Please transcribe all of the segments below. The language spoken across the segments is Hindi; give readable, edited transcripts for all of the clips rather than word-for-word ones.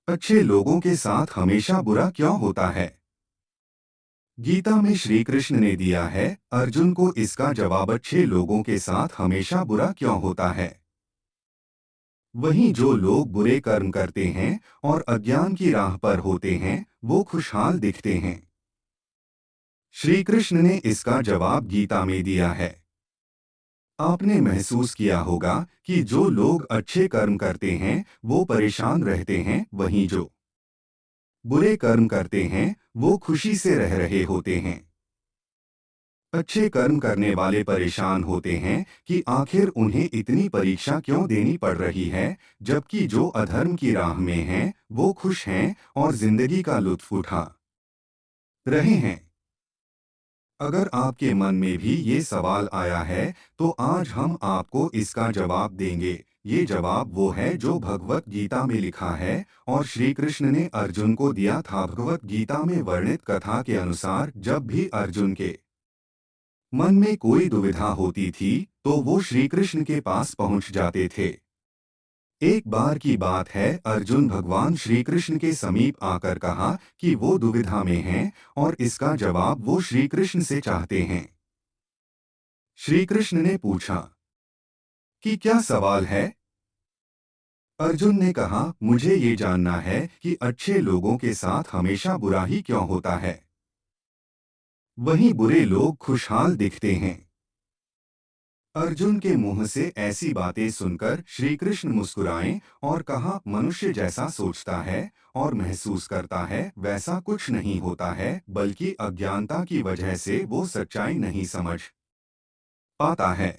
अच्छे लोगों के साथ हमेशा बुरा क्यों होता है? गीता में श्री कृष्ण ने दिया है अर्जुन को इसका जवाब। अच्छे लोगों के साथ हमेशा बुरा क्यों होता है? वहीं जो लोग बुरे कर्म करते हैं और अज्ञान की राह पर होते हैं, वो खुशहाल दिखते हैं। श्री कृष्ण ने इसका जवाब गीता में दिया है। आपने महसूस किया होगा कि जो लोग अच्छे कर्म करते हैं, वो परेशान रहते हैं, वहीं जो बुरे कर्म करते हैं, वो खुशी से रह रहे होते हैं। अच्छे कर्म करने वाले परेशान होते हैं कि आखिर उन्हें इतनी परीक्षा क्यों देनी पड़ रही है, जबकि जो अधर्म की राह में हैं, वो खुश हैं और जिंदगी का लुत्फ उठा रहे हैं। अगर आपके मन में भी ये सवाल आया है, तो आज हम आपको इसका जवाब देंगे। ये जवाब वो है जो भगवत गीता में लिखा है और श्री कृष्ण ने अर्जुन को दिया था। भगवत गीता में वर्णित कथा के अनुसार जब भी अर्जुन के मन में कोई दुविधा होती थी, तो वो श्री कृष्ण के पास पहुंच जाते थे। एक बार की बात है, अर्जुन भगवान श्री कृष्ण के समीप आकर कहा कि वो दुविधा में हैं और इसका जवाब वो श्री कृष्ण से चाहते हैं। श्री कृष्ण ने पूछा कि क्या सवाल है? अर्जुन ने कहा, मुझे ये जानना है कि अच्छे लोगों के साथ हमेशा बुरा ही क्यों होता है, वहीं बुरे लोग खुशहाल दिखते हैं। अर्जुन के मुंह से ऐसी बातें सुनकर श्री कृष्ण मुस्कुराए और कहा, मनुष्य जैसा सोचता है और महसूस करता है वैसा कुछ नहीं होता है, बल्कि अज्ञानता की वजह से वो सच्चाई नहीं समझ पाता है।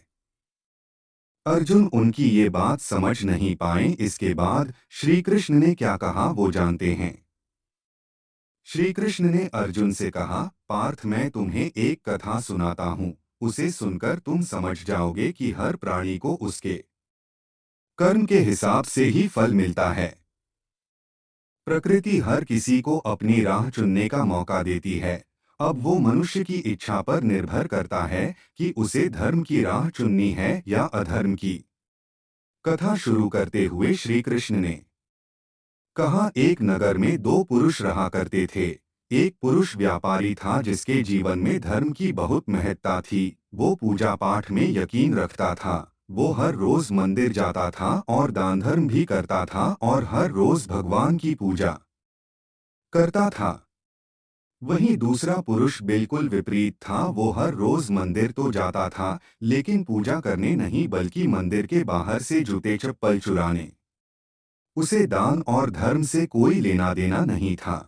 अर्जुन उनकी ये बात समझ नहीं पाए। इसके बाद श्री कृष्ण ने क्या कहा वो जानते हैं। श्री कृष्ण ने अर्जुन से कहा, पार्थ, मैं तुम्हें एक कथा सुनाता हूँ। उसे सुनकर तुम समझ जाओगे कि हर प्राणी को उसके कर्म के हिसाब से ही फल मिलता है। प्रकृति हर किसी को अपनी राह चुनने का मौका देती है। अब वो मनुष्य की इच्छा पर निर्भर करता है कि उसे धर्म की राह चुननी है या अधर्म की। कथा शुरू करते हुए श्री कृष्ण ने कहा, एक नगर में दो पुरुष रहा करते थे। एक पुरुष व्यापारी था जिसके जीवन में धर्म की बहुत महत्ता थी। वो पूजा पाठ में यकीन रखता था। वो हर रोज मंदिर जाता था और दान धर्म भी करता था और हर रोज भगवान की पूजा करता था। वहीं दूसरा पुरुष बिल्कुल विपरीत था। वो हर रोज मंदिर तो जाता था, लेकिन पूजा करने नहीं बल्कि मंदिर के बाहर से जूते चप्पल चुराने। उसे दान और धर्म से कोई लेना देना नहीं था।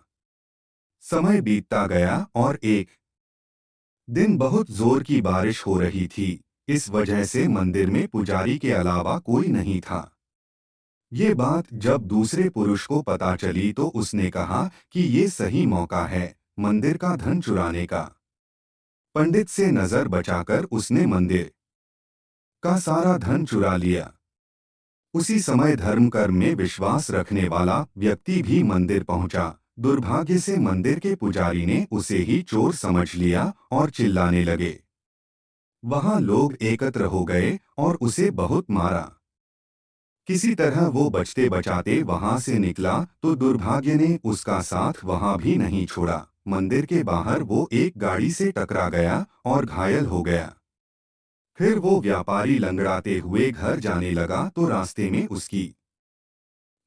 समय बीतता गया और एक दिन बहुत जोर की बारिश हो रही थी। इस वजह से मंदिर में पुजारी के अलावा कोई नहीं था। ये बात जब दूसरे पुरुष को पता चली तो उसने कहा कि ये सही मौका है मंदिर का धन चुराने का। पंडित से नजर बचाकर उसने मंदिर का सारा धन चुरा लिया। उसी समय धर्म कर्म में विश्वास रखने वाला व्यक्ति भी मंदिर पहुंचा। दुर्भाग्य से मंदिर के पुजारी ने उसे ही चोर समझ लिया और चिल्लाने लगे। वहां लोग एकत्र हो गए और उसे बहुत मारा। किसी तरह वो बचते बचाते वहां से निकला तो दुर्भाग्य ने उसका साथ वहां भी नहीं छोड़ा। मंदिर के बाहर वो एक गाड़ी से टकरा गया और घायल हो गया। फिर वो व्यापारी लंगड़ाते हुए घर जाने लगा तो रास्ते में उसकी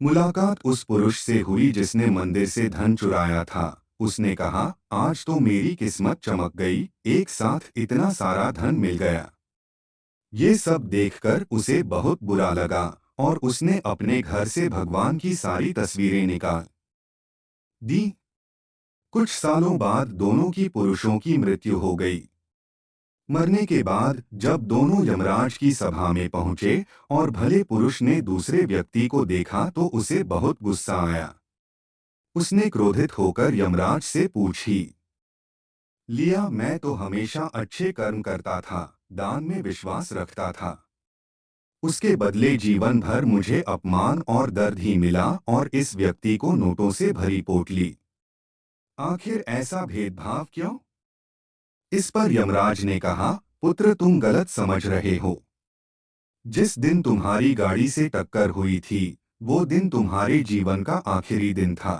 मुलाकात उस पुरुष से हुई जिसने मंदिर से धन चुराया था। उसने कहा, आज तो मेरी किस्मत चमक गई, एक साथ इतना सारा धन मिल गया। ये सब देखकर उसे बहुत बुरा लगा और उसने अपने घर से भगवान की सारी तस्वीरें निकाल दी। कुछ सालों बाद दोनों की पुरुषों की मृत्यु हो गई। मरने के बाद जब दोनों यमराज की सभा में पहुंचे और भले पुरुष ने दूसरे व्यक्ति को देखा तो उसे बहुत गुस्सा आया। उसने क्रोधित होकर यमराज से पूछ ही लिया, मैं तो हमेशा अच्छे कर्म करता था, दान में विश्वास रखता था। उसके बदले जीवन भर मुझे अपमान और दर्द ही मिला और इस व्यक्ति को नोटों से भरी पोटली। आखिर ऐसा भेदभाव क्यों? इस पर यमराज ने कहा, पुत्र, तुम गलत समझ रहे हो। जिस दिन तुम्हारी गाड़ी से टक्कर हुई थी, वो दिन तुम्हारे जीवन का आखिरी दिन था।